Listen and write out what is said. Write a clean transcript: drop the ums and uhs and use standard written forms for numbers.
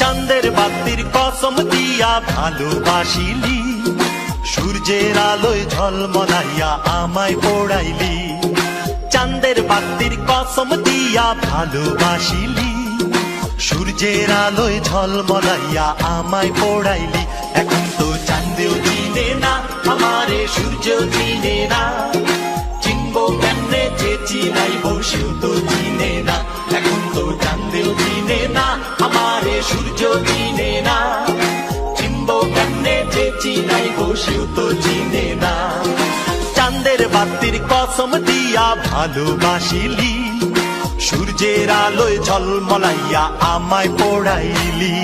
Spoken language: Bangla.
চাঁদের বাতির কসম দিয়া ভালোবাসিলি, সূর্যের আলোয় ঝলমলাইয়া আমায় পোড়াইলি। চাঁদের বাতির কসম দিয়া ভালোবাসিলি, সূর্যের আলোয় ঝলমলাইয়া আমায় পোড়াইলি। এখন তো চাঁদেও চিনে না আমারে, সূর্যও চিনে না, চিনবো কেমনে যে চিনাইব সেও তো চিনে না। এখন তো চাঁদেও চিনে না আমারে, সূর্যও চিনে না, চিনবো কেমনে যে চিনাইব সেও তো চিনে না। চাঁদের বাতির কসম দিয়া ভালোবাসিলি, সূর্যের আলোয় ঝলমলাইয়া আমায় পোড়াইলি।